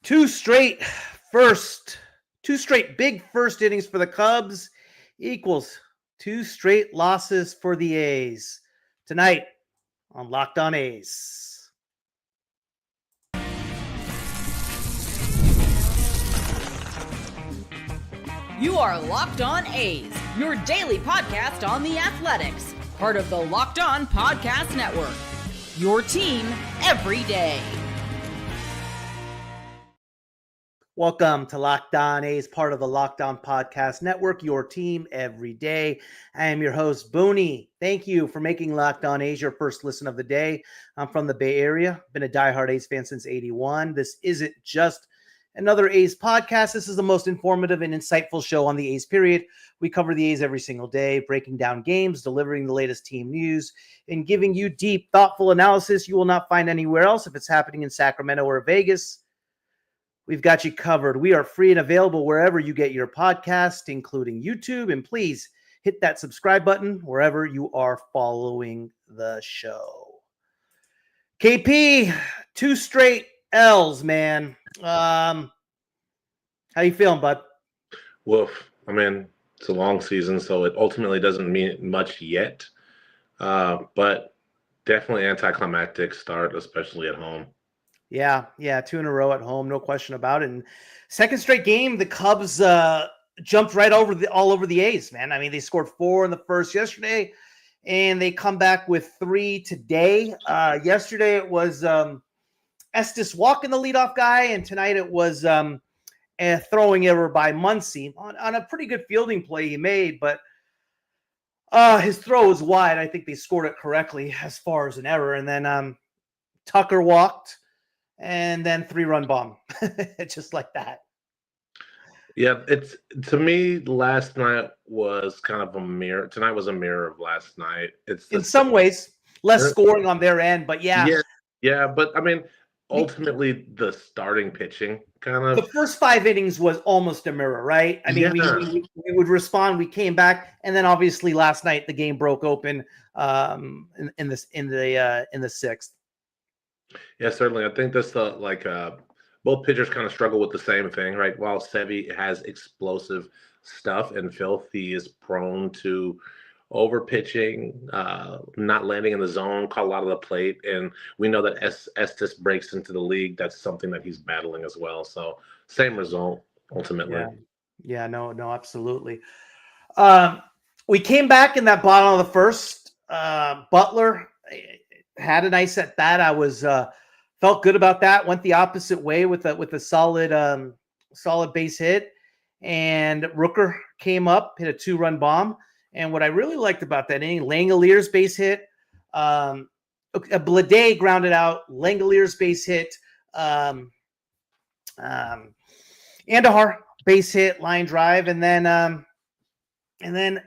Two straight big first innings for the Cubs equals two straight losses for the A's. Tonight on Locked On A's. You are Locked On A's, your daily podcast on the Athletics, part of the Locked On Podcast Network. Your team every day. Welcome to Locked On A's, part of the Locked On Podcast Network, your team every day. I am your host, Boonie. Thank you for making Locked On A's your first listen of the day. I'm from the Bay Area, been a diehard A's fan since '81. This isn't just another A's podcast. This is the most informative and insightful show on the A's, period. We cover the A's every single day, breaking down games, delivering the latest team news, and giving you deep, thoughtful analysis you will not find anywhere else. If it's happening in Sacramento or Vegas, we've got you covered. We are free and available wherever you get your podcast, including YouTube. And please hit that subscribe button wherever you are following the show. KP, two straight L's, man. How you feeling, bud? Woof. I mean, it's a long season, so it ultimately doesn't mean much yet. But definitely anticlimactic start, especially at home. Yeah, two in a row at home, no question about it. And second straight game, the Cubs jumped right all over the A's, man. I mean, they scored 4 in the first yesterday, and they come back with 3 today. Yesterday it was Estes walking the leadoff guy, and tonight it was throwing error by Muncy on a pretty good fielding play he made, but his throw was wide. I think they scored it correctly as far as an error. And then Tucker walked, and then 3-run bomb, just like that. Yeah, it's, to me, last night was kind of a mirror. Tonight was a mirror of last night. It's in some ways less scoring on their end, but yeah, but I mean, ultimately the starting pitching kind of. The first 5 innings was almost a mirror, right? I mean, we would respond. We came back, and then obviously last night the game broke open in the 6th. Yeah, certainly. I think that's both pitchers kind of struggle with the same thing, right? While Sevy has explosive stuff and filth, he is prone to over pitching, not landing in the zone, caught a lot of the plate. And we know that Estes breaks into the league. That's something that he's battling as well. So same result ultimately. Yeah, no, absolutely. We came back in that bottom of the first. Butler had a nice at bat. I was felt good about that. Went the opposite way with a solid base hit, and Rooker came up, hit a 2-run bomb. And what I really liked about that inning, Langeliers base hit, Blade grounded out, Langeliers base hit, Andahar base hit, line drive, and then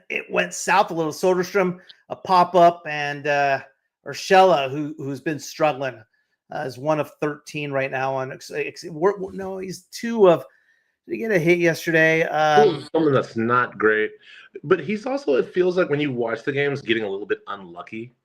it went south a little. Soderstrom a pop up, and Urshela, who's been struggling, is 1 of 13 right now. No, he's 2 of. Did he get a hit yesterday? Something that's not great, but he's also. It feels like when you watch the games, getting a little bit unlucky.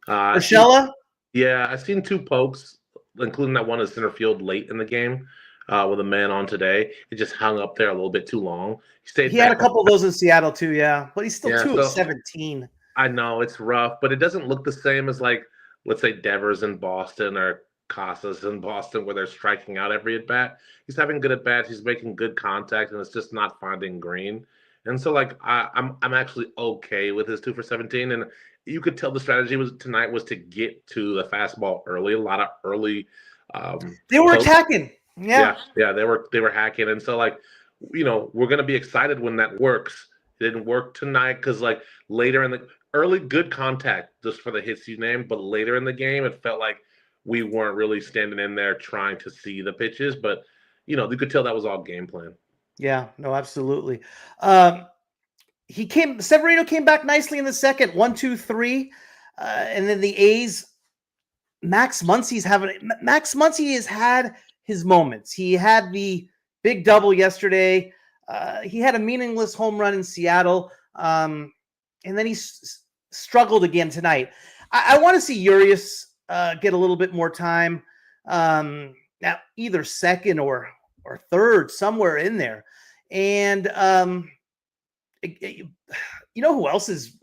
Urshela? Yeah, I've seen 2 pokes, including that one in center field late in the game with a man on today. It just hung up there a little bit too long. He had a couple of those in Seattle too, yeah, but he's still 2 of 17. I know it's rough, but it doesn't look the same as, like, let's say Devers in Boston or Casas in Boston, where they're striking out every at bat. He's having good at bats. He's making good contact, and it's just not finding green. And so, like, I'm actually okay with his 2 for 17. And you could tell the strategy tonight was to get to the fastball early. A lot of early. They were attacking. Yeah, they were hacking, and so, like, we're gonna be excited when that works. It didn't work tonight because, like, later in the early, good contact just for the hits you named, but later in the game, it felt like we weren't really standing in there trying to see the pitches. But you could tell that was all game plan. Yeah, no, absolutely. Severino came back nicely in the second, 1, 2, 3, and then the A's. Max Muncy has had his moments. He had the big double yesterday. He had a meaningless home run in Seattle. And then he struggled again tonight. I want to see Urias get a little bit more time. Now, either second or or third, somewhere in there. And you know who else is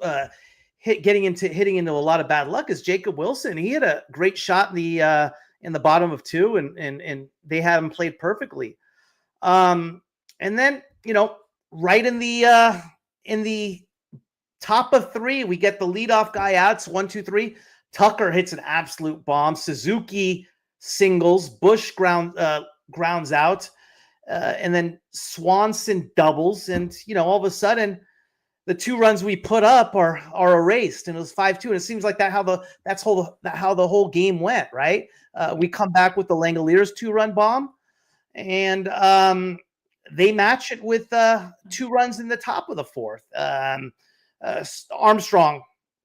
hitting into a lot of bad luck is Jacob Wilson. He had a great shot in the bottom of 2, and they had him played perfectly. And then, right in the top of 3, we get the leadoff guy out. It's 1, 2, 3. Tucker hits an absolute bomb. Suzuki singles. Bush grounds out. And then Swanson doubles. And, all of a sudden, the 2 runs we put up are erased. And it was 5-2. And it seems like how the whole game went, right? We come back with the Langeliers 2-run bomb. And they match it with 2 runs in the top of the 4th. Armstrong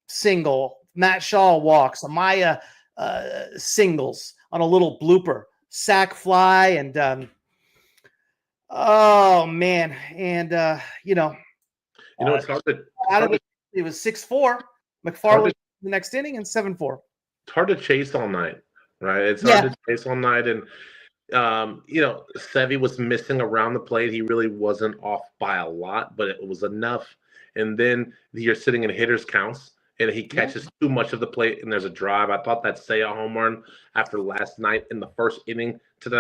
single, Matt Shaw walks, Amaya singles on a little blooper, sack fly, and oh man, and it's hard to it was 6-4. McFarland the next inning and 7-4. It's hard to chase all night, right? It's hard to chase all night, and Sevy was missing around the plate. He really wasn't off by a lot, but it was enough. And then you're sitting in hitters counts, and he catches too much of the plate, and there's a drive. I thought that Seiya home run after last night in the first inning set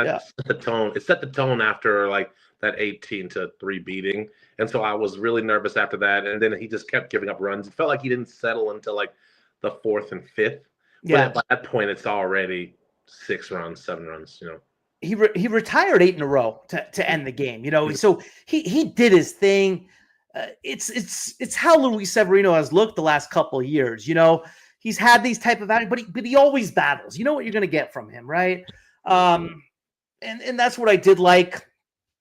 the tone. It set the tone after like that 18-3 beating, and so I was really nervous after that. And then he just kept giving up runs. It felt like he didn't settle until like the 4th and 5th. Yeah, but by that point, it's already 6 runs, 7 runs. He retired 8 in a row to end the game. So he did his thing. It's how Luis Severino has looked the last couple of years. He's had these type of attitude, but he always battles. You know what you're going to get from him, right? And that's what I did like.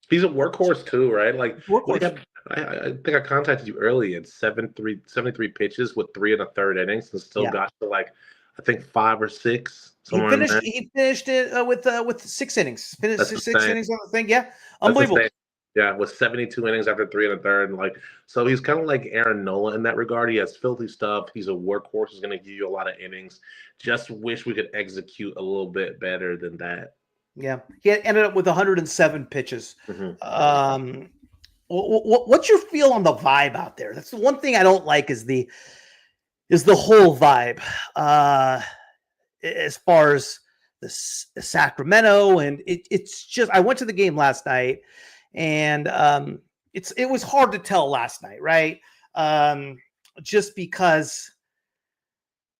He's a workhorse too, right? Like workhorse. I think I contacted you early at 73 pitches with 3 1/3 innings, and still got to like I think 5 or 6. He finished it with 6 innings. Finished 6 innings on the thing. Yeah, unbelievable. Yeah, with 72 innings after 3 1/3, and so he's kind of like Aaron Nola in that regard. He has filthy stuff. He's a workhorse. He's going to give you a lot of innings. Just wish we could execute a little bit better than that. Yeah, he ended up with 107 pitches. Mm-hmm. What's your feel on the vibe out there? That's the one thing I don't like is the whole vibe. As far as the Sacramento, and it's just I went to the game last night. And it was hard to tell last night, right? Just because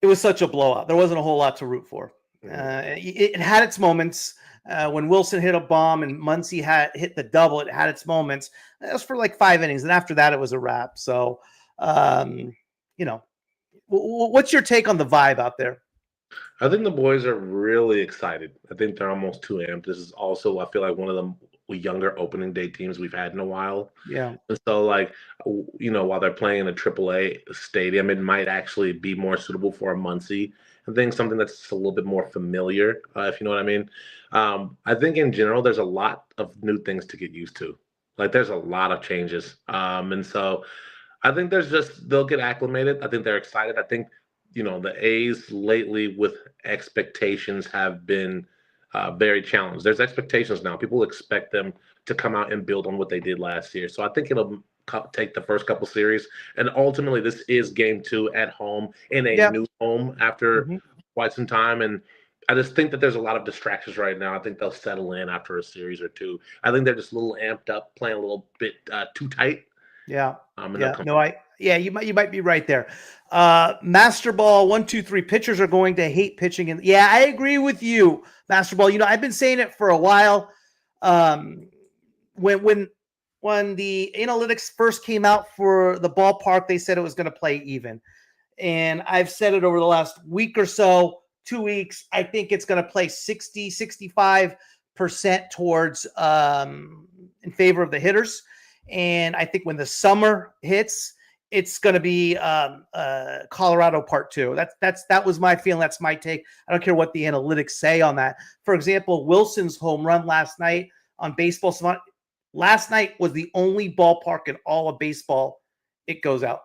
it was such a blowout. There wasn't a whole lot to root for. It had its moments. When Wilson hit a bomb and Muncy hit the double, it had its moments. That was for like 5 innings. And after that, it was a wrap. So, what's your take on the vibe out there? I think the boys are really excited. I think they're almost too amped. This is also, I feel like, one of the younger opening day teams we've had in a while. Yeah. And so, while they're playing in a AAA stadium, it might actually be more suitable for a Muncy. I think something that's a little bit more familiar, if you know what I mean. I think in general, there's a lot of new things to get used to. Like, there's a lot of changes. And so I think they'll get acclimated. I think they're excited. I think, the A's lately with expectations have been very challenged. There's expectations now. People expect them to come out and build on what they did last year. So I think it'll take the first couple series. And ultimately, this is game 2 at home in a new home after quite some time. And I just think that there's a lot of distractions right now. I think they'll settle in after a series or 2. I think they're just a little amped up, playing a little bit too tight. Yeah. You might be right there. Master Ball 1, 2, 3 pitchers are going to hate pitching. And I agree with you, Master Ball. I've been saying it for a while. When the analytics first came out for the ballpark, they said it was going to play even. And I've said it over the last week or so, 2 weeks. I think it's going to play 65% towards in favor of the hitters. And I think when the summer hits, it's going to be Colorado Part 2. That was my feeling. That's my take. I don't care what the analytics say on that. For example, Wilson's home run last night on Baseball Savant. Last night was the only ballpark in all of baseball it goes out.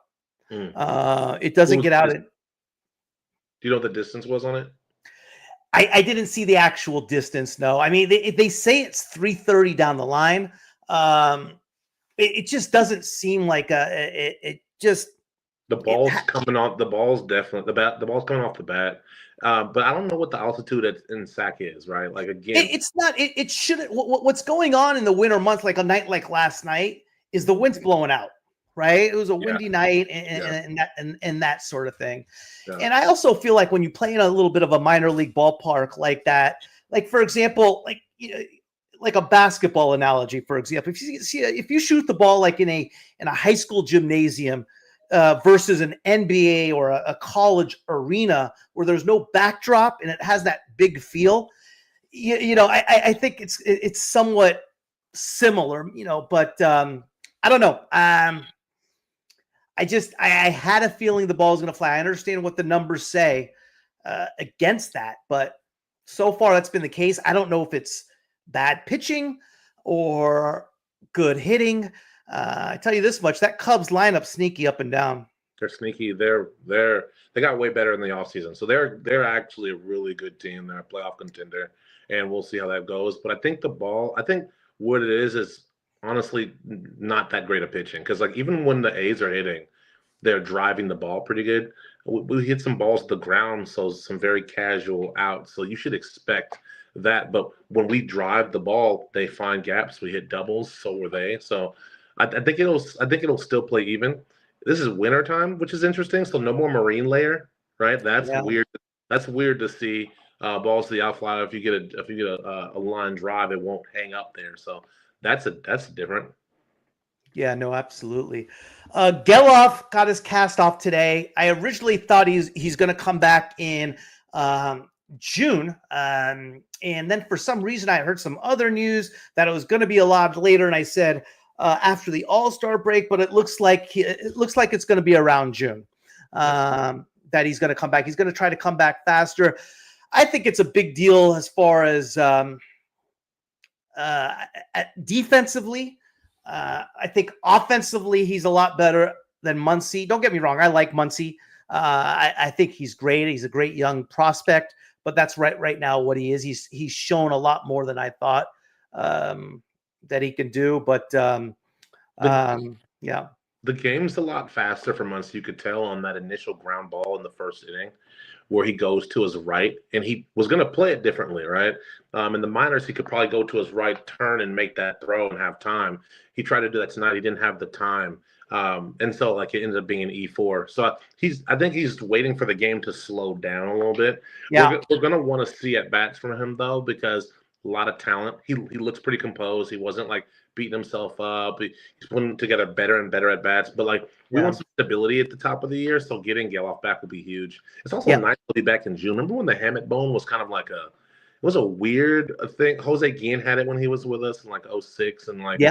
It doesn't get out. Do you know what the distance was on it? I didn't see the actual distance. No, I mean they say it's 330 down the line. It just doesn't seem like it just The ball's coming off. The ball's definitely the ball's coming off the bat. But I don't know what the altitude in Sac is, right? Like again, it's not. It shouldn't. What's going on in the winter months, like a night like last night, is the wind's blowing out. Right? It was a windy night, and that sort of thing. Yeah. And I also feel like when you play in a little bit of a minor league ballpark like that, like for example, like a basketball analogy, for example, if you shoot the ball like in a high school gymnasium versus an NBA or a college arena where there's no backdrop and it has that big feel, I think it's somewhat similar, but I don't know. I had a feeling the ball was going to fly. I understand what the numbers say against that, but so far that's been the case. I don't know if it's bad pitching or good hitting. I tell you this much: that Cubs lineup sneaky up and down. They're sneaky. They got way better in the offseason. So they're actually a really good team. They're a playoff contender, and we'll see how that goes. But I think what it is honestly not that great of pitching, because like even when the A's are hitting, they're driving the ball pretty good. We hit some balls to the ground, so some very casual outs. So you should expect that. But when we drive the ball, they find gaps. We hit doubles, so were they. So I think it'll still play even. This is winter time, which is interesting. So no more marine layer, right? That's weird. That's weird to see balls to the outfield. If you get a line drive, it won't hang up there. So that's different. Yeah, no, absolutely. Geloff got his cast off today. I originally thought he's going to come back in June, and then for some reason I heard some other news that it was going to be a lot later, and I said after the All-Star break, but it looks like it's going to be around June that he's going to come back. He's going to try to come back faster. I think it's a big deal as far as defensively. I think offensively he's a lot better than Muncy. Don't get me wrong, I like Muncy. I think he's great. He's a great young prospect, but that's right now what he is. He's shown a lot more than I thought that he can do. But yeah, the game's a lot faster for Muncy. You could tell on that initial ground ball in the first inning, where he goes to his right, and he was going to play it differently, right? In the minors, he could probably go to his right, turn, and make that throw and have time. He tried to do that tonight. He didn't have the time. And so, like, it ended up being an E4. So I think he's waiting for the game to slow down a little bit. Yeah. We're going to want to see at-bats from him, though, because a lot of talent. He looks pretty composed. He wasn't, like, beating himself up. He's putting together better and better at-bats. But, like, we want some stability at the top of the year, so getting Geloff back will be huge. It's also nice to be back in June. Remember when the Hammett bone was kind of like it was a weird thing. Jose Guillen had it when he was with us in, like, 06, and, like,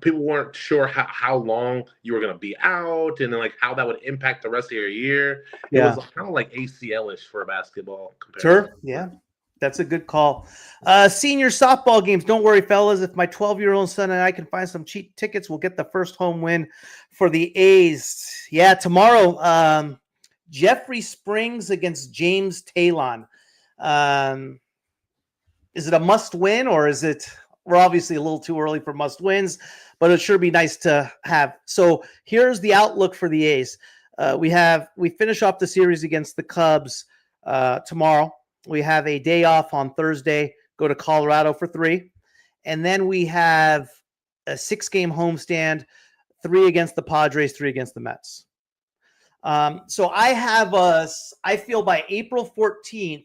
people weren't sure how long you were going to be out, and then, like, how that would impact the rest of your year. It was kind of like ACL-ish for a basketball comparison. Sure, yeah. That's a good call. Senior softball games. Don't worry, fellas. If my 12-year-old son and I can find some cheap tickets, we'll get the first home win for the A's. Yeah, tomorrow, Jeffrey Springs against James Talon. Is it a must win, or is it – we're obviously a little too early for must wins, but it sure be nice to have. So here's the outlook for the A's. We finish off the series against the Cubs tomorrow. We have a day off on Thursday, go to Colorado for 3. And then we have a 6-game homestand, 3 against the Padres, 3 against the Mets. So I feel by April 14th,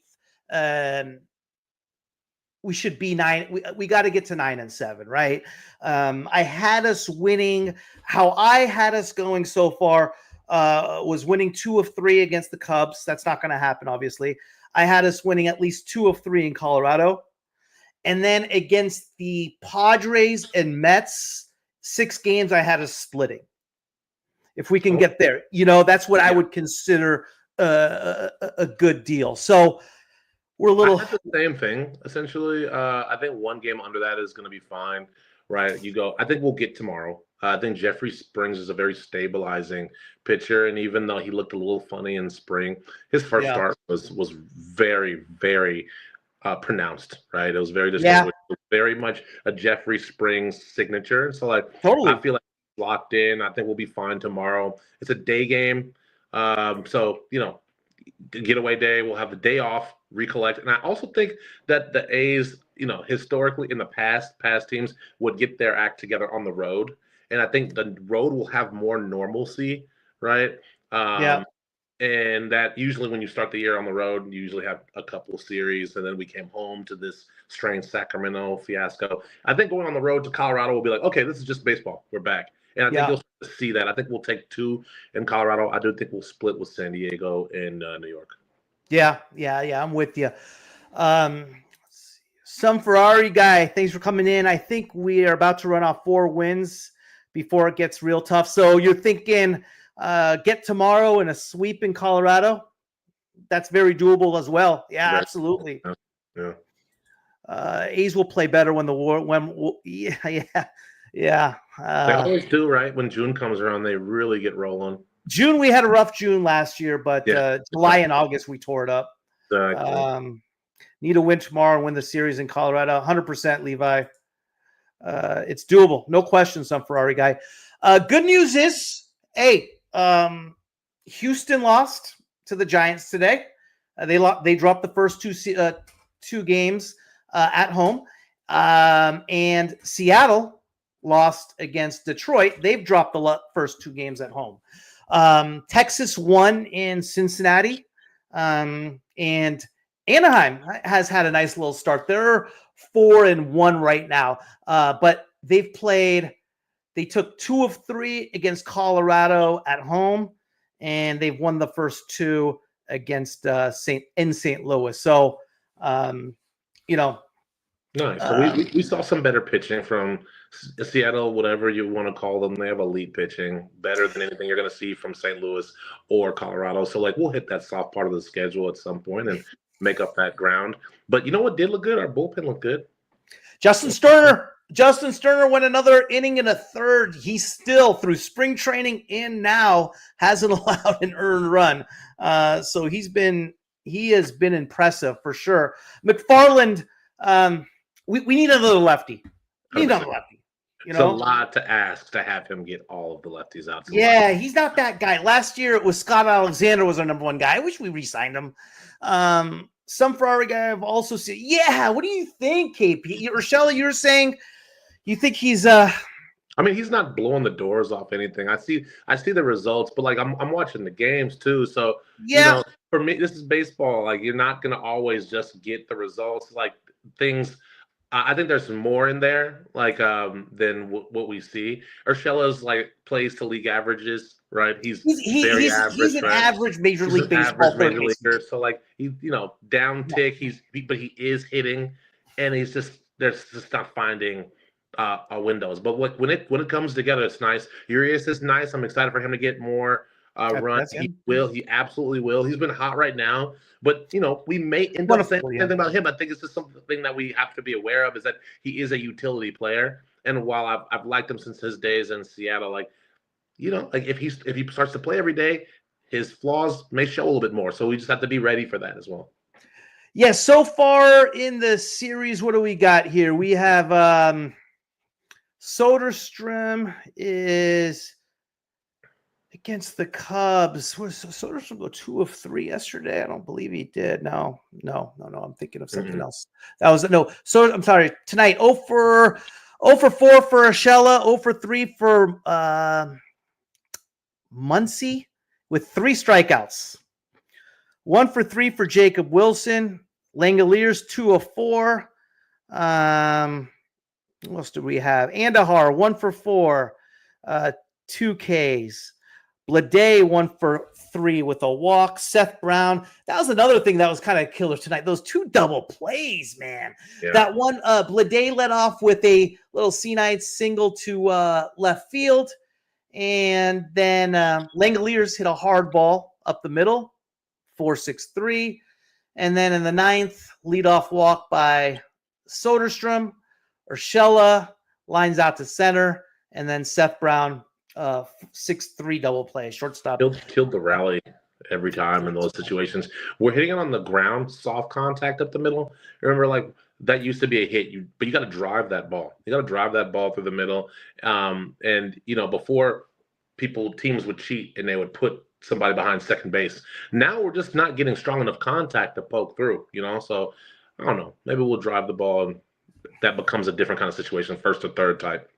we should be 9. We got to get to 9-7, right? I had us winning. How I had us going so far was winning 2 of 3 against the Cubs. That's not going to happen, obviously. I had us winning at least 2 of 3 in Colorado. And then against the Padres and Mets, 6 games, I had us splitting. If we can get there, that's what I would consider a good deal. So we're a little. I had the same thing, essentially. I think 1 game under that is going to be fine. right? You go, I think we'll get tomorrow. I think Jeffrey Springs is a very stabilizing pitcher, and even though he looked a little funny in spring, his first Yeah. start was very, very pronounced, right? It was very Yeah. distinguished, very much a Jeffrey Springs signature. So like, Totally. I feel like he's locked in. I think we'll be fine tomorrow. It's a day game, so getaway day. We'll have the day off, recollect, and I also think that the A's, historically in the past teams would get their act together on the road, and I think the road will have more normalcy, right? Yeah. And that usually when you start the year on the road, you usually have a couple of series, and then we came home to this strange Sacramento fiasco. I think going on the road to Colorado will be like, okay, this is just baseball. We're back. And I think you'll start to see that. I think we'll take 2 in Colorado. I do think we'll split with San Diego and New York. Yeah. I'm with you. Some Ferrari guy, thanks for coming in. I think we are about to run off 4 wins before it gets real tough. So you're thinking get tomorrow in a sweep in Colorado? That's very doable as well. Yeah, absolutely. Yeah. A's will play better when yeah. They always do, right? When June comes around, they really get rolling. June, we had a rough June last year, but July and August we tore it up. Exactly. Need to win tomorrow and win the series in Colorado. 100%, Levi. It's doable. No question, some Ferrari guy. Good news is, Houston lost to the Giants today. They dropped the first 2 games at home. And Seattle lost against Detroit. They've dropped the first 2 games at home. Texas won in Cincinnati. And Anaheim has had a nice little start. They're 4-1 right now. But they took 2 of 3 against Colorado at home, and they've won the first 2 against St. Louis. So, nice. So we saw some better pitching from Seattle, whatever you want to call them. They have elite pitching, better than anything you're going to see from St. Louis or Colorado. So, we'll hit that soft part of the schedule at some point and make up that ground. But you know what did look good? Our bullpen looked good. Justin Sterner went another inning and a third. He still, through spring training and now, hasn't allowed an earned run. So he has been impressive for sure. McFarland, we need another lefty. It's a lot to ask to have him get all of the lefties out. Yeah, he's not that guy. Last year it was Scott Alexander was our number 1 guy. I wish we re-signed him. Some Ferrari guy I've also seen. Yeah, what do you think, KP? Rochelle, you were saying you think he's he's not blowing the doors off anything. I see the results, but I'm watching the games too. So for me, this is baseball. You're not gonna always just get the results. Things. I think there's more in there, than what we see. Urshela's plays to league averages, right? He's very average. He's an average Major League Baseball major leaguer. So he, down tick. But he is hitting, and he's just not finding windows. But when it comes together, it's nice. Urias is nice. I'm excited for him to get more runs. He absolutely will. He's been hot right now. But, we may end up saying something about him. I think it's just something that we have to be aware of is that he is a utility player. And while I've liked him since his days in Seattle, if he starts to play every day, his flaws may show a little bit more. So we just have to be ready for that as well. Yeah, so far in the series, what do we got here? We have Soderstrom is against the Cubs. Soderstrom go 2 of 3 yesterday. I don't believe he did. No. I'm thinking of something else. That was So I'm sorry. Tonight, 0 for 4 for Urshela, 0 for 3 for Muncy with 3 strikeouts. 1 for 3 for Jacob Wilson. Langeliers 2 of 4. What else do we have? Andahar 1 for 4. 2 Ks. Blade 1 for 3 with a walk. Seth Brown. That was another thing that was kind of killer tonight. Those 2 double plays, man. Yeah. That one, Blade led off with a little C-Night single to left field. And then Langeliers hit a hard ball up the middle, 4-6-3. And then in the 9th, leadoff walk by Soderstrom. Urshela lines out to center, and then Seth Brown, 6-3 double play, shortstop. Killed the rally every time in those situations. We're hitting it on the ground, soft contact up the middle. Remember, like that used to be a hit, but you got to drive that ball. You got to drive that ball through the middle. And before teams would cheat and they would put somebody behind second base. Now we're just not getting strong enough contact to poke through. So I don't know. Maybe we'll drive the ball, and that becomes a different kind of situation, first or third type.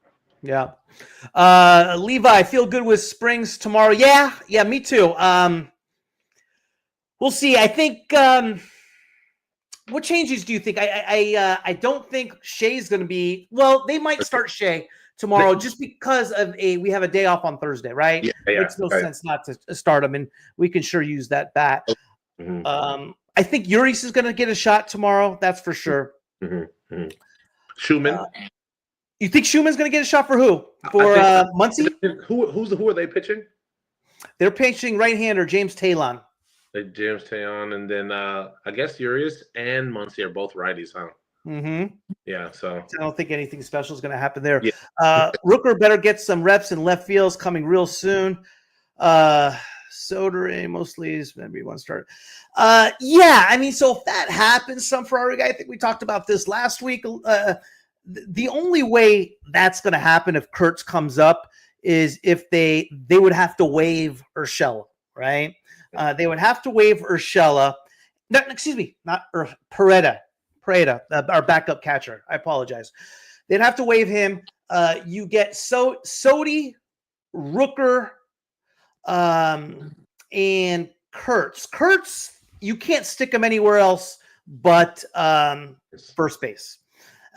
Yeah. Levi, feel good with Springs tomorrow. Yeah, me too. We'll see. I think what changes do you think? I don't think Shea's going to be. Well, they might start Shea tomorrow just because we have a day off on Thursday, right? Yeah, makes no sense not to start him, and we can sure use that bat. Mm-hmm. I think Urias is going to get a shot tomorrow. That's for sure. Mm-hmm. Mm-hmm. Schumann. You think Schumann's going to get a shot for who? For Muncy? Who are they pitching? They're pitching right-hander James Talon. James Talon, and then I guess Urias and Muncy are both righties, huh? Mm-hmm. Yeah, so I don't think anything special is going to happen there. Yeah. Rooker better get some reps in left fields coming real soon. Soder, mostly is maybe one start. Yeah, I mean, so if that happens, some Ferrari guy, I think we talked about this last week. The only way that's going to happen if Kurtz comes up is if they would have to waive Urshela, right? They would have to waive Urshela. No, excuse me, not Pereda, our backup catcher. I apologize. They'd have to waive him. You get Sodi, Rooker, and Kurtz. Kurtz, you can't stick him anywhere else but first base.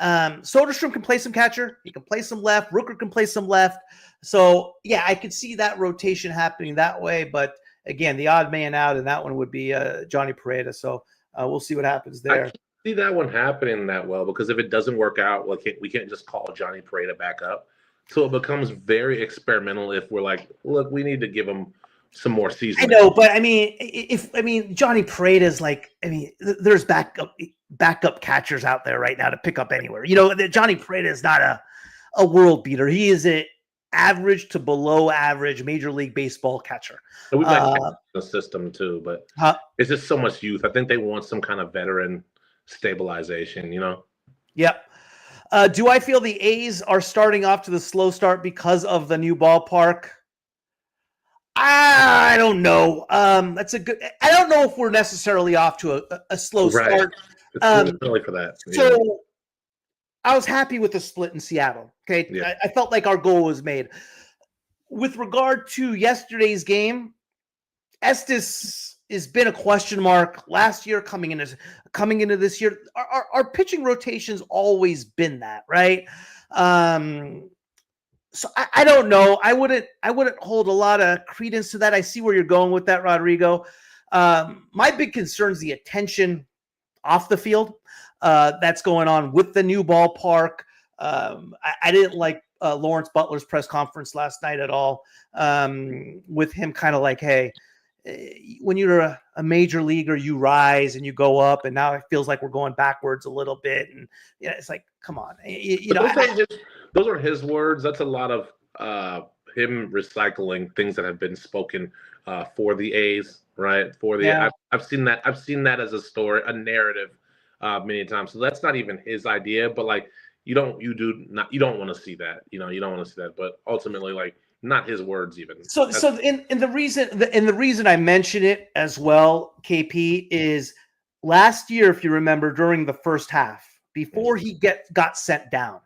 Soderstrom can play some catcher. He can play some left. Rooker can play some left. So, yeah, I could see that rotation happening that way. But, again, the odd man out in that one would be Johnny Pereda. So, we'll see what happens there. I can't see that one happening that well, because if it doesn't work out, we can't just call Johnny Pereda back up. So it becomes very experimental if we're like, look, we need to give him some more seasoning. I know, but I mean, Johnny Pereda is like, there's backup catchers out there right now to pick up anywhere. Johnny Pereda is not a world beater. He is an average to below average Major League Baseball catcher. And we've got the system too, but it's just so much youth. I think they want some kind of veteran stabilization, Yep. Do I feel the A's are starting off to the slow start because of the new ballpark? I don't know. That's a good. I don't know if we're necessarily off to a slow start. It's really for that. So I was happy with the split in Seattle. Okay, yeah. I felt like our goal was made. With regard to yesterday's game, Estes has been a question mark last year, coming into this year. Our pitching rotation's always been that, right? So I don't know. I wouldn't hold a lot of credence to that. I see where you're going with that, Rodrigo. My big concern is the attention off the field that's going on with the new ballpark. I didn't like Lawrence Butler's press conference last night at all, with him kind of like, hey, when you're a major leaguer, you rise and you go up, and now it feels like we're going backwards a little bit. And it's like, come on, those are his words. That's a lot of him recycling things that have been spoken for the A's, right? I've seen that. I've seen that as a story, a narrative, many times. So that's not even his idea, but like you don't want to see that. You don't want to see that. But ultimately, like, not his words even. So the reason I mention it as well, KP, is last year, if you remember, during the first half, before he got sent down,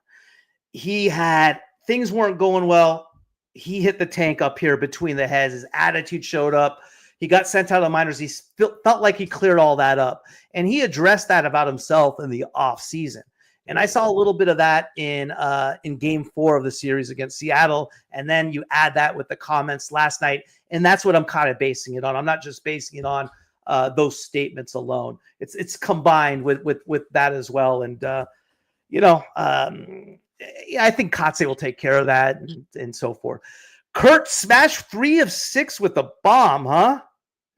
he had things weren't going well. He hit the tank up here between the heads. His attitude showed up. He got sent out of the minors. He felt like he cleared all that up, and he addressed that about himself in the off season. And I saw a little bit of that in Game 4 of the series against Seattle. And then you add that with the comments last night, and that's what I'm kind of basing it on. I'm not just basing it on those statements alone. It's combined with that as well. And I think Kotze will take care of that and so forth. Kurt smashed 3 of 6 with a bomb, huh?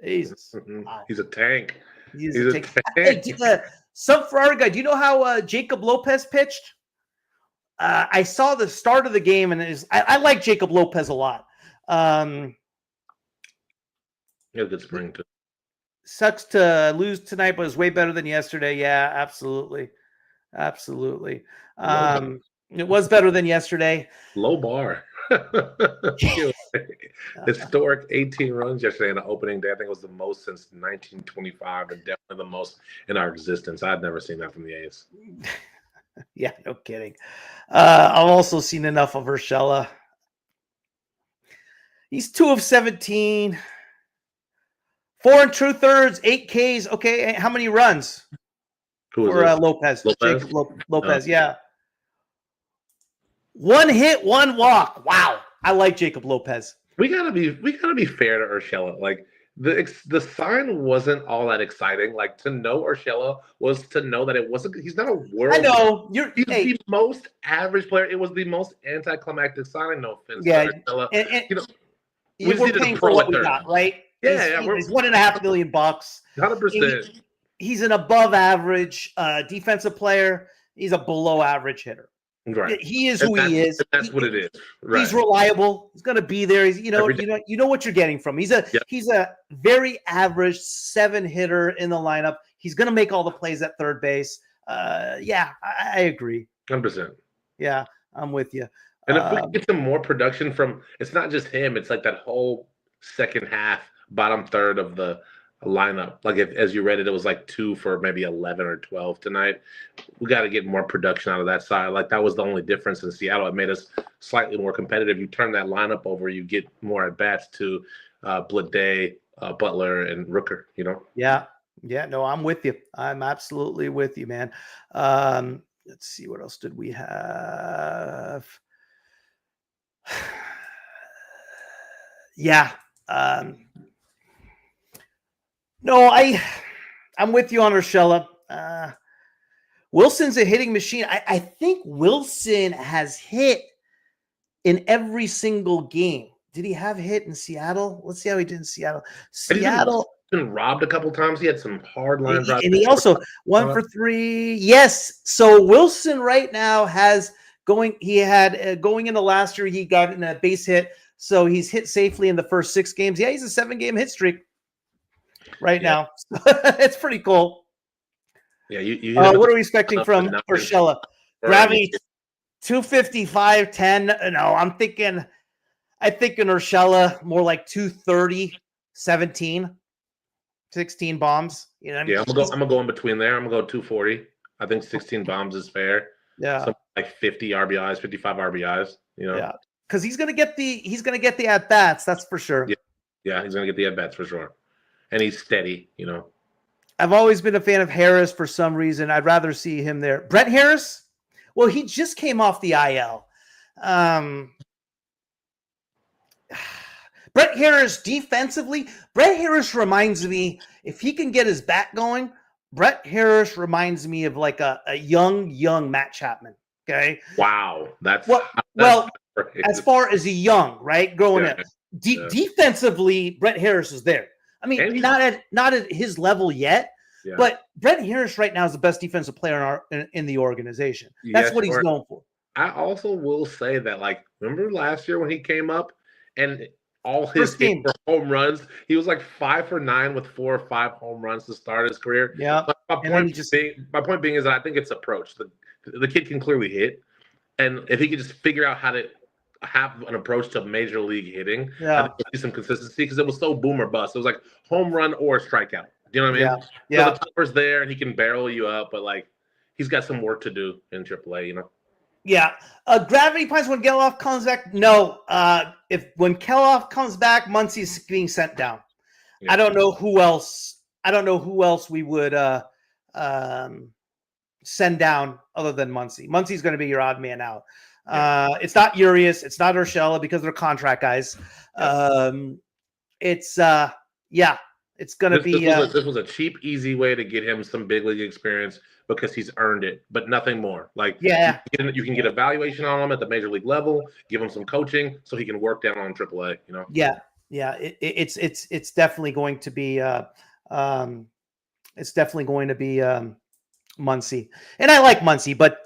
Jesus. Wow. He's a tank. He's a tank. Hey, some Ferrari guy, do you know how Jacob Lopez pitched? I saw the start of the game, and I like Jacob Lopez a lot. Yeah, good spring too. Sucks to lose tonight, but it's way better than yesterday. Yeah, absolutely. Absolutely. It was better than yesterday. Low bar. Historic 18 runs yesterday in the opening day. I think it was the most since 1925 and definitely the most in our existence. I'd never seen that from the A's. Yeah, no kidding. I've also seen enough of Urshela. He's 2 of 17. 4 2/3, 8 Ks. Okay, how many runs? Who for is Lopez? Lopez? Jacob Lopez, yeah. 1 hit, 1 walk. Wow, I like Jacob Lopez. We gotta be fair to Urshela. Like the sign wasn't all that exciting. Like to know Urshela was to know that it wasn't. He's not a world. I know he's the most average player. It was the most anticlimactic signing. No offense, yeah. to Urshela. We're paying for what we got, right? Yeah, he's $1.5 million. 100%. He's an above average defensive player. He's a below average hitter. Right. He is who he is. That's what it is. Right. He's reliable. He's going to be there. He's, you know what you're getting from. He's a very average 7 hitter in the lineup. He's going to make all the plays at third base. Yeah, I agree. 100%. Yeah, I'm with you. And if we get some more production from, it's not just him. It's like that whole second half, bottom third of the lineup. Like as you read it, it was like 2 for maybe 11 or 12 tonight. We got to get more production out of that side. Like that was the only difference in Seattle. It made us slightly more competitive. You turn that lineup over, you get more at bats to Blade, Butler, and Rooker. You know. Yeah. No, I'm with you. I'm absolutely with you, man. Let's see, what else did we have? Yeah. No, I'm with you on Urshela. Wilson's a hitting machine. I think Wilson has hit in every single game. Did he have hit in Seattle? Let's see how he did in Seattle. Seattle been robbed a couple times. He had some hard line drives. And he also 1 for 3. Yes. So Wilson right now has going into last year, he got in a base hit. So he's hit safely in the first 6 games. Yeah, he's a 7-game hit streak right now. It's pretty cool. Yeah, you what are we expecting from Urshela? Gravity 255, 10. No, I'm thinking Urshela more like 230, 17, 16 bombs. You know what I mean? Yeah, I'm gonna go in between there. I'm gonna go 240. I think 16 bombs is fair. Yeah, something like 50 RBIs, 55 RBIs. You know, yeah, because he's gonna get the at bats. That's for sure. Yeah, he's gonna get the at bats for sure, and he's steady. You know, I've always been a fan of Harris for some reason. I'd rather see him there. Brent Harris. Well, he just came off the IL. Brent Harris defensively. Brent Harris reminds me, if he can get his bat going, Brent Harris reminds me of like a young Matt Chapman. Okay. Wow. That's as far as a young, right? Growing up. Defensively, Brent Harris is there. I mean, not at his level yet, but Brent Harris right now is the best defensive player in the organization. That's what he's known for. I also will say that, like, remember last year when he came up and all his games were home runs? He was like 5 for 9 with 4 or 5 home runs to start his career. Yeah. But my point being is that I think it's approach. The kid can clearly hit, and if he could just figure out how to have an approach to major league hitting, I think we'll see some consistency, because it was so boom or bust. It was like home run or strikeout. Do you know what I mean? Yeah. So the power's there, and he can barrel you up, but like he's got some work to do in AAA. You know. Yeah. Gravity points when Geloff comes back. No. When Geloff comes back, Muncy's being sent down. Yeah. I don't know who else we would send down other than Muncy. Muncy's going to be your odd man out. It's not Urias. It's not Urshela, because they're contract guys. It's going to be. This was a cheap, easy way to get him some big league experience, because he's earned it, but nothing more. Like, you can get evaluation on him at the major league level, give him some coaching so he can work down on AAA. You know. Yeah. It's definitely going to be. It's definitely going to be Muncy, and I like Muncy, but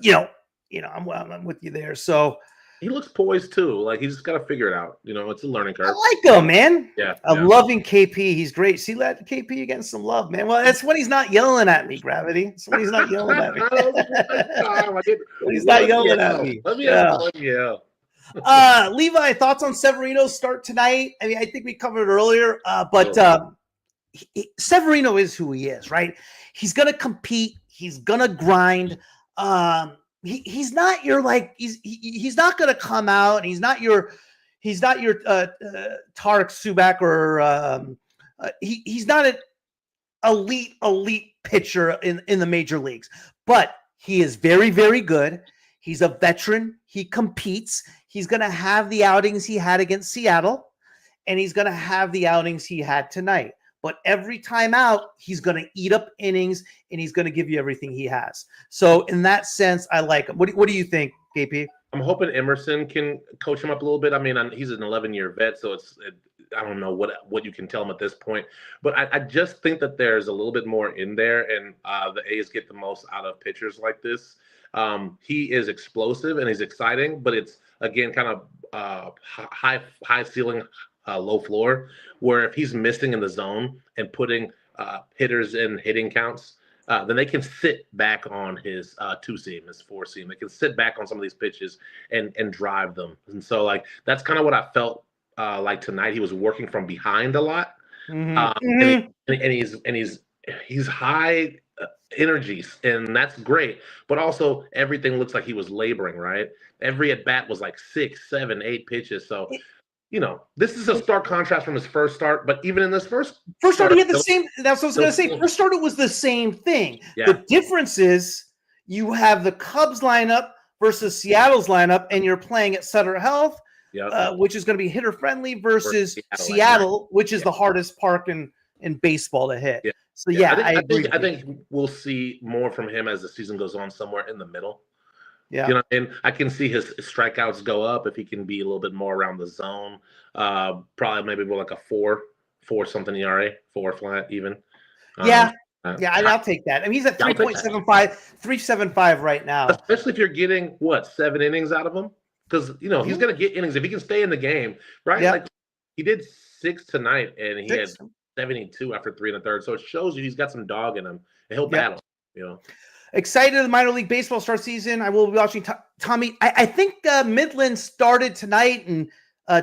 I'm with you there. So he looks poised too. Like he's just got to figure it out. It's a learning curve. I like him, man. Yeah, I'm loving KP. He's great. See that KP getting some love, man. Well, that's when he's not yelling at me, Gravity. That's when he's not yelling at me. He's not yelling at me. Let me yell. Levi, thoughts on Severino's start tonight? I mean, I think we covered it earlier, but Severino is who he is, right? He's gonna compete. He's gonna grind. He's not your he's not gonna come out. And he's not your Tarek Subak or he's not an elite pitcher in the major leagues, but he is very, very good. He's a veteran. He competes. He's going to have the outings he had against Seattle, and he's going to have the outings he had tonight. But every time out, he's going to eat up innings, and he's going to give you everything he has. So in that sense, I like him. What do you think, KP? I'm hoping Emerson can coach him up a little bit. I mean, he's an 11-year vet, so I don't know what you can tell him at this point. But I just think that there's a little bit more in there, and the A's get the most out of pitchers like this. He is explosive and he's exciting, but it's again kind of high ceiling, low floor, where if he's missing in the zone and putting hitters in hitting counts, then they can sit back on his 2-seam, his 4-seam. They can sit back on some of these pitches and drive them. And so that's kind of what I felt like tonight. He was working from behind a lot, and he's high energies, and that's great, but also everything looks like he was laboring, right? Every at bat was like 6, 7, 8 pitches. So this is a stark contrast from his first start, but even in this first start, he had the same. That's what I was going to say. First start, it was the same thing. Yeah. The difference is you have the Cubs lineup versus Seattle's lineup, and you're playing at Sutter Health, which is going to be hitter friendly, versus Seattle, which is the hardest park in baseball to hit. Yeah. So I think we'll see more from him as the season goes on, somewhere in the middle. Yeah, and I can see his strikeouts go up if he can be a little bit more around the zone. Probably maybe more like a 4 something ERA, 4 flat even. I'll take that. I mean, he's at 3.75, 3.75 right now. Especially if you're getting 7 innings out of him, because he's going to get innings if he can stay in the game, right? Yep. Like he did 6 tonight, and he had 72 after 3 1/3. So it shows you he's got some dog in him, and he'll battle. Excited the minor league baseball start season. I will be watching Tommy. I think Midland started tonight, and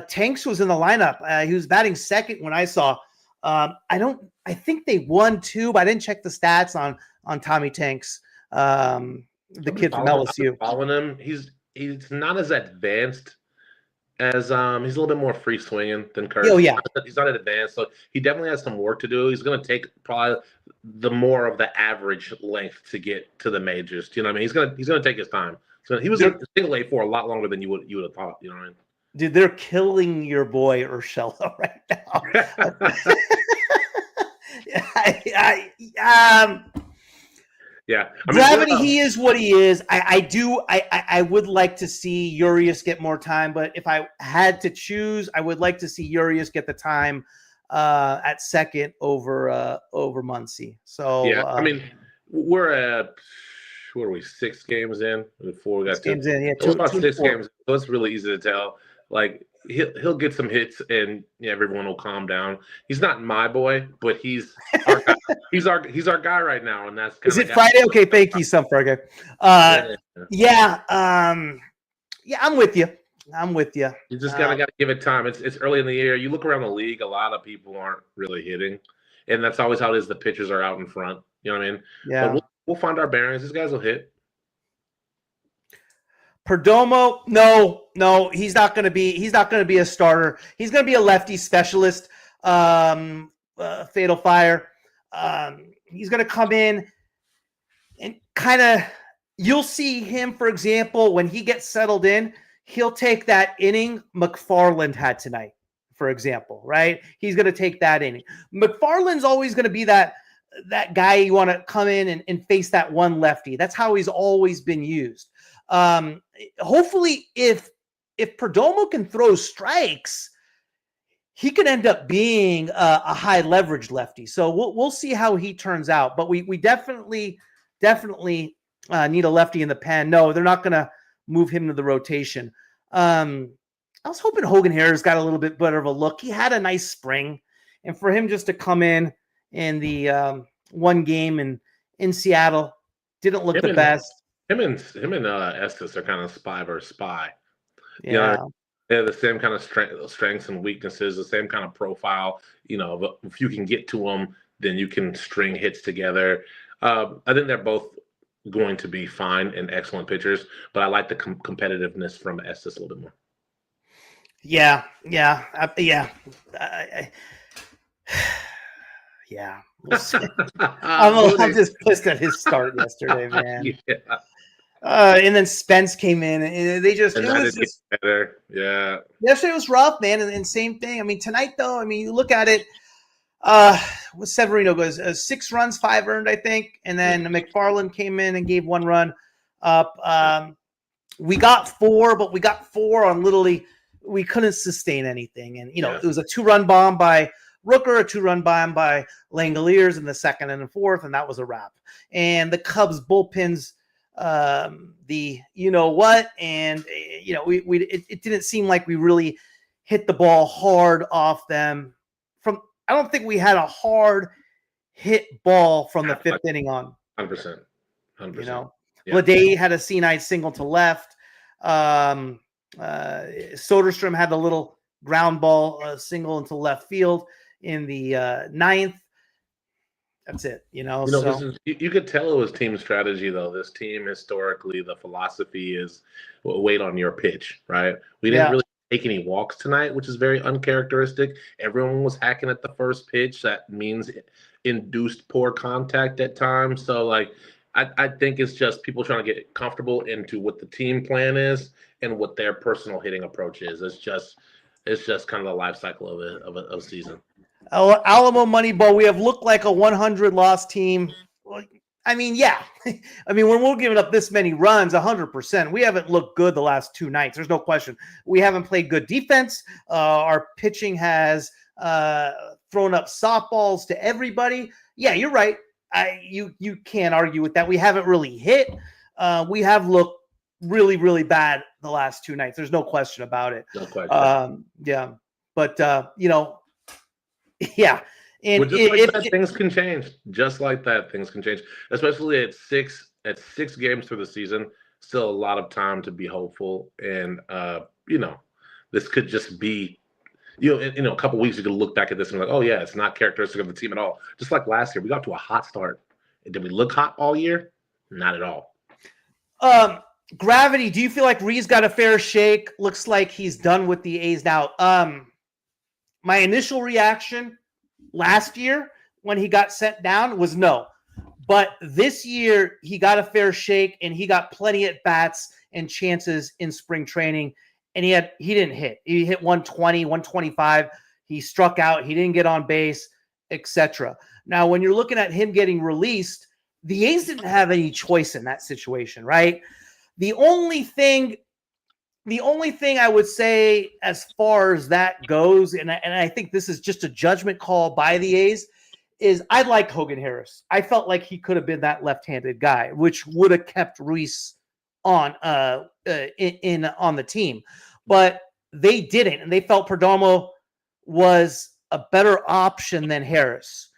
Tanks was in the lineup. He was batting second when I saw. I think they won 2, but I didn't check the stats on Tommy Tanks, the kid from LSU. Following him, he's not as advanced as he's a little bit more free swinging than Kurt. Oh yeah, he's not advanced, so he definitely has some work to do. He's going to take probably the more of the average length to get to the majors. You know what I mean? He's going to take his time. So he was in single A for a lot longer than you would have thought. You know what I mean? Dude, they're killing your boy Urshela right now. Yeah, Gravity. He is what he is. I would like to see Urias get more time, but if I had to choose, I would like to see Urias get the time at second over Muncy. So I mean, we're at 6 games in before we got 6 games in. Yeah, about 6 games. So it's really easy to tell. Like he'll get some hits, and everyone will calm down. He's not my boy, but he's our guy. he's our guy right now, and that's. Is it Friday? Okay, thank you, Sunfragger. I'm with you. You just gotta give it time. It's early in the year. You look around the league, a lot of people aren't really hitting, and that's always how it is. The pitchers are out in front. You know what I mean? Yeah. But we'll find our bearings. These guys will hit. Perdomo, no, he's not going to be a starter. He's going to be a lefty specialist. Fatal Fire. He's going to come in and kind of. You'll see him, for example, when he gets settled in. He'll take that inning McFarland had tonight, for example, right? He's going to take that inning. McFarland's always going to be that guy you want to come in and face that one lefty. That's how he's always been used. Hopefully, if Perdomo can throw strikes, he could end up being a high leverage lefty. So we'll see how he turns out. But we definitely need a lefty in the pen. No, they're not going to move him to the rotation. I was hoping Hogan Harris got a little bit better of a look. He had a nice spring, and for him just to come in the one game in Seattle didn't look the best. Him and Estes are kind of spy versus spy. Yeah. You know, they have the same kind of strengths and weaknesses, the same kind of profile. You know, but if you can get to them, then you can string hits together. I think they're both going to be fine and excellent pitchers, but I like the competitiveness from Estes a little bit more. Yeah. We'll see. I'm just pissed at his start yesterday, man. Yeah. And then Spence came in, and it was just better. Yeah. Yesterday was rough, man, and same thing. I mean, tonight though, I mean, you look at it. What Severino goes 6 runs, 5 earned, I think, and then McFarland came in and gave 1 run up. We got 4, but we got 4 on literally we couldn't sustain anything, and it was a 2-run bomb by Rooker, a 2-run bomb by Langeliers in the second and the fourth, and that was a wrap. And the Cubs bullpens, it didn't seem like we really hit the ball hard off them. I don't think we had a hard hit ball from the 5th inning on. 100%. Blade had a C9 single to left. Soderstrom had a little ground ball single into left field in the 9th. That's it, you could tell it was team strategy, though. This team, historically, the philosophy is wait on your pitch, right? We didn't really take any walks tonight, which is very uncharacteristic. Everyone was hacking at the first pitch. That means induced poor contact at times. So, I think it's just people trying to get comfortable into what the team plan is and what their personal hitting approach is. It's just kind of the life cycle of a season. Alamo Moneyball, we have looked like a 100 loss team. I mean, yeah. I mean, when we're giving up this many runs, 100%, we haven't looked good the last 2 nights. There's no question. We haven't played good defense. Our pitching has thrown up softballs to everybody. Yeah, you're right. You can't argue with that. We haven't really hit. We have looked really, really bad the last 2 nights. There's no question about it. No question. Yeah. But, yeah. And things can change. Just like that, things can change. Especially at six games through the season. Still a lot of time to be hopeful. And this could just be, in a couple weeks you could look back at this and be like, oh yeah, it's not characteristic of the team at all. Just like last year, we got to a hot start. Did we look hot all year? Not at all. Gravity, do you feel like Ree's got a fair shake? Looks like he's done with the A's now. My initial reaction last year when he got sent down was no. But this year he got a fair shake and he got plenty at bats and chances in spring training. And he didn't hit. He hit 120, 125. He struck out. He didn't get on base, etc. Now, when you're looking at him getting released, the A's didn't have any choice in that situation, right? The only thing I would say as far as that goes, and I think this is just a judgment call by the A's, is I liked Hogan Harris. I felt like he could have been that left-handed guy, which would have kept Reese on the team. But they didn't, and they felt Perdomo was a better option than Harris.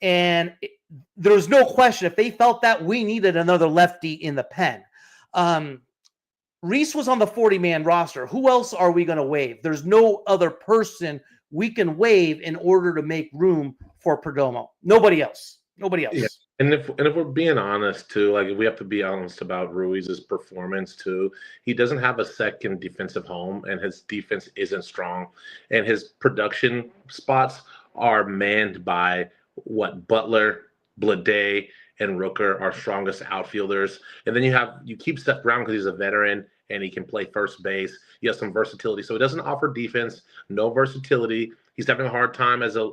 And there's no question, if they felt that, we needed another lefty in the pen. Reese was on the 40-man roster. Who else are we going to waive? There's no other person we can waive in order to make room for Perdomo. Nobody else. Yeah. And if we're being honest too, we have to be honest about Ruiz's performance too. He doesn't have a second defensive home, and his defense isn't strong, and his production spots are manned by Butler, Blade, and Rooker, our strongest outfielders. And then you keep Seth Brown because he's a veteran and he can play first base. He has some versatility. So he doesn't offer defense, no versatility. He's having a hard time as a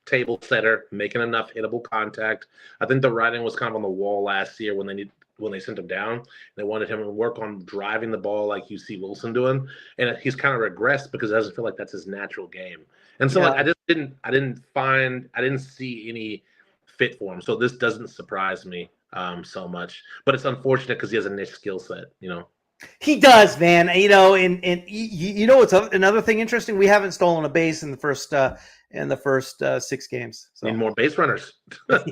table setter, making enough hittable contact. I think the writing was kind of on the wall last year when they sent him down. They wanted him to work on driving the ball like you see Wilson doing. And he's kind of regressed because it doesn't feel like that's his natural game. And so I didn't see any fit for him. So this doesn't surprise me so much. But it's unfortunate because he has a niche skill set, you know. He does, man. You know, and you know what's another thing interesting? We haven't stolen a base in the first 6 games. So. Need more base runners. Base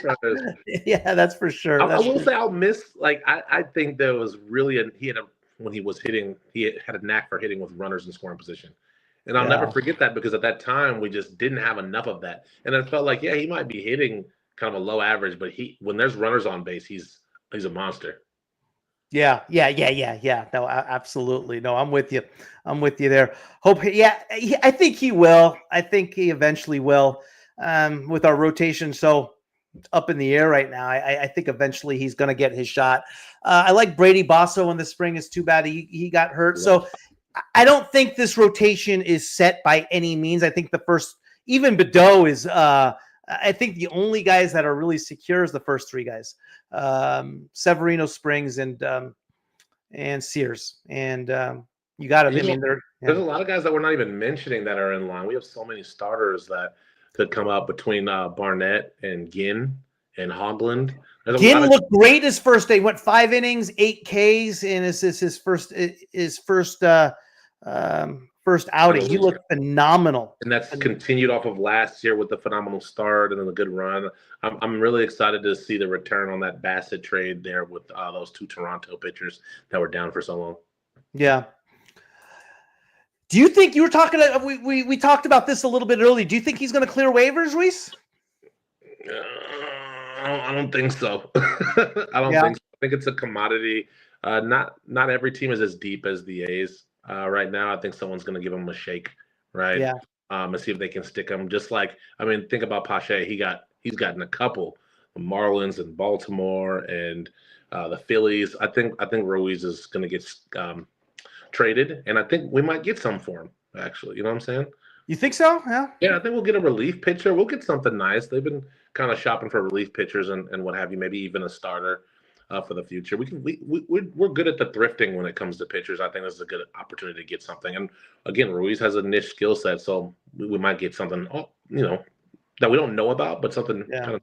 runners. Yeah, that's for sure. I will say I'll miss. Like I think there was really when he was hitting, he had a knack for hitting with runners in scoring position. And I'll never forget that because at that time we just didn't have enough of that. And it felt like, yeah, he might be hitting kind of a low average, but when there's runners on base, he's a monster. Yeah. No, absolutely. No, I'm with you. There. Hope. Yeah, I think he will. I think he eventually will. With our rotation so up in the air right now, I think eventually he's going to get his shot. I like Brady Basso in the spring. It's too bad he got hurt. So I don't think this rotation is set by any means. I think even Badeau is. I think the only guys that are really secure is the first 3 guys. Severino, Springs, and Sears, and you got to. I mean, there's a lot of guys that we're not even mentioning that are in line. We have so many starters that could come up between Barnett and Ginn and Hogland. Ginn looked great his first day. Went 5 innings, 8 Ks, and this is his first outing. He looked phenomenal, and that's continued off of last year with the phenomenal start and then the good run. I'm really excited to see the return on that Bassett trade there with those 2 Toronto pitchers that were down for so long. Yeah. Do you think you were talking? We talked about this a little bit earlier. Do you think he's going to clear waivers, Ruiz? I don't think so. I don't think so. I think it's a commodity. Not every team is as deep as the A's. Right now, I think someone's going to give him a shake, right? Yeah. And see if they can stick him. Just like, I mean, think about Pache. He's gotten a couple, the Marlins and Baltimore and the Phillies. I think Ruiz is going to get traded, and I think we might get some for him. Actually, you know what I'm saying? You think so? Yeah. Yeah, I think we'll get a relief pitcher. We'll get something nice. They've been kind of shopping for relief pitchers and what have you. Maybe even a starter. For the future, we're good at the thrifting when it comes to pitchers. I think this is a good opportunity to get something. And again, Ruiz has a niche skill set, so we might get something, that we don't know about, but something. Yeah. Kind of.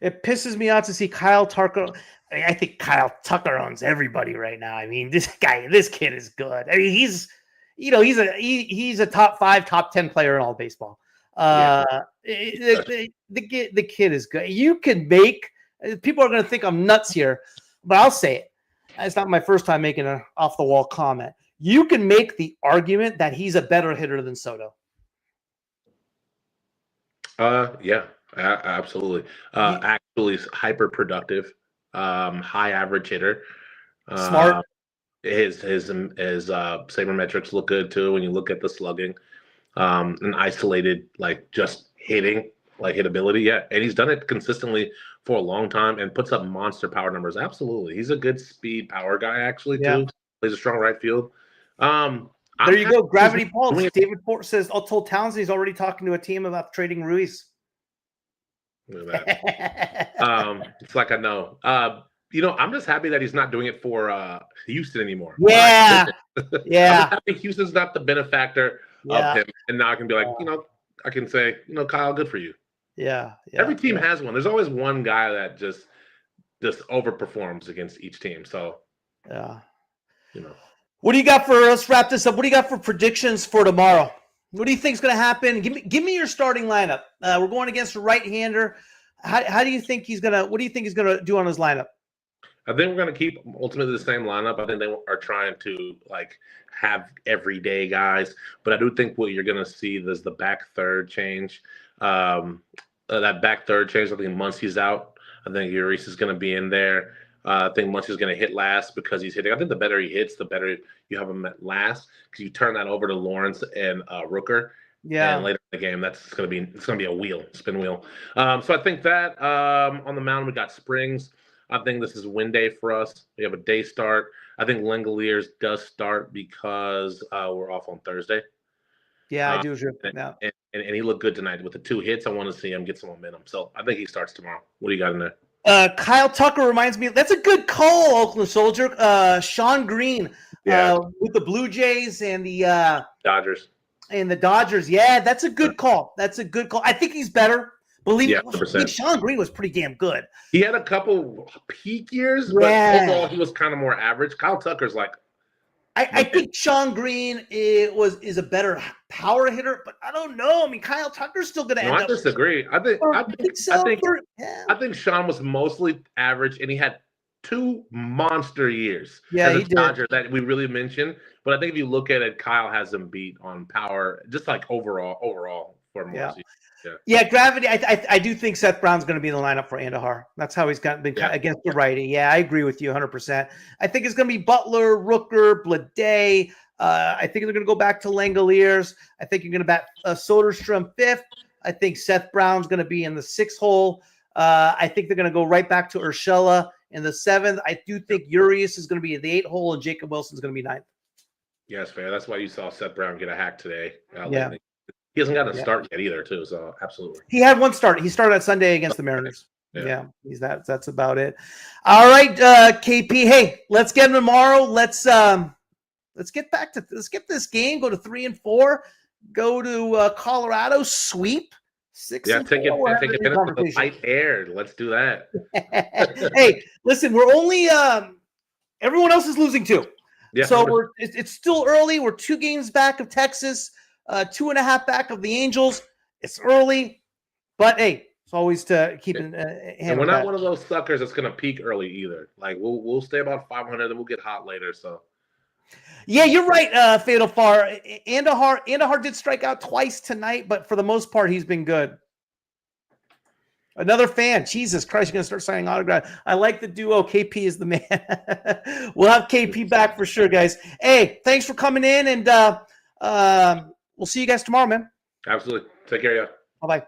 It pisses me off to see Kyle Tucker. I think Kyle Tucker owns everybody right now. I mean, this kid is good. I mean, he's a top 5, top 10 player in all baseball. The kid is good. You can make. People are going to think I'm nuts here, but I'll say it. It's not my first time making an off-the-wall comment. You can make the argument that he's a better hitter than Soto. Yeah, absolutely. Actually, hyper productive, high average hitter. Smart. His sabermetrics look good too when you look at the slugging, and isolated just hitting. Hitability, yeah. And he's done it consistently for a long time and puts up monster power numbers. Absolutely. He's a good speed power guy, actually, too. Plays a strong right field. There you go. Gravity Pulse. David Fort says, I told Townsend he's already talking to a team about trading Ruiz. Look at that. It's like I know. I'm just happy that he's not doing it for Houston anymore. Yeah. Yeah. I'm happy Houston's not the benefactor of him. And now I can be like, I can say, Kyle, good for you. Yeah. Every team has one. There's always one guy that just overperforms against each team. So, What do you got for? Let's wrap this up. What do you got for predictions for tomorrow? What do you think is going to happen? Give me your starting lineup. We're going against a right-hander. How do you think he's gonna? What do you think he's gonna do on his lineup? I think we're going to keep ultimately the same lineup. I think they are trying to have everyday guys, but I do think what you're going to see is the back third change. That back third change. I think Muncy's out. I think Urias is going to be in there. I think Muncy's going to hit last because he's hitting. I think the better he hits, the better you have him at last because you turn that over to Lawrence and Rooker. Yeah. And later in the game, it's going to be a spin wheel. So I think that on the mound we got Springs. I think this is win day for us. We have a day start. I think Langeliers does start because we're off on Thursday. Yeah, I do agree. And he looked good tonight with the 2 hits. I want to see him get some momentum. So I think he starts tomorrow. What do you got in there? Kyle Tucker reminds me. That's a good call, Oakland Soldier. Sean Green with the Blue Jays and the Dodgers. And the Dodgers. Yeah, that's a good call. I think he's better. Believe Yeah, me, 100%. Sean Green was pretty damn good. He had a couple peak years, Yeah. but overall he was kind of more average. Kyle Tucker's like, I think Sean Green is a better power hitter, but I don't know. I mean, Kyle Tucker's still going to end I up. disagree. I think Sean was mostly average, and he had 2 monster years Yeah, as he a did. Dodger that we really mentioned. But I think if you look at it, Kyle has him beat on power, just like overall for more. Yeah. Yeah. Yeah, gravity. I do think Seth Brown's going to be in the lineup for Andahar. That's how he's been against the righty. Yeah, I agree with you 100%. I think it's going to be Butler, Rooker, Blade. I think they're going to go back to Langeliers. I think you're going to bat Soderstrom 5th. I think Seth Brown's going to be in the 6th hole. I think they're going to go right back to Urshela in the 7th. I do think Urias is going to be in the 8th hole, and Jacob Wilson's going to be 9th. Yes, fair. That's why you saw Seth Brown get a hack today. Yeah. He hasn't gotten a start yet either, too. So absolutely. He had one start. He started on Sunday against the Mariners. Yeah, that's about it. All right, KP. Hey, let's get him tomorrow. Let's get this game. Go to 3-4. Go to Colorado. Sweep 6-4. Take it with the light air. Let's do that. Hey, listen. We're only everyone else is losing too. Yeah. So it's still early. We're 2 games back of Texas. 2.5 back of the Angels. It's early, but hey, it's always to keep in hand. And we're not one of those suckers that's going to peak early either. Like we'll stay about 500, then we'll get hot later. So yeah, you're right, Fatal Far. Andahar did strike out twice tonight, but for the most part, he's been good. Another fan. Jesus Christ, you're going to start signing autographs. I like the duo. KP is the man. We'll have KP back for sure, guys. Hey, thanks for coming in, and we'll see you guys tomorrow, man. Absolutely. Take care, yeah. Bye-bye.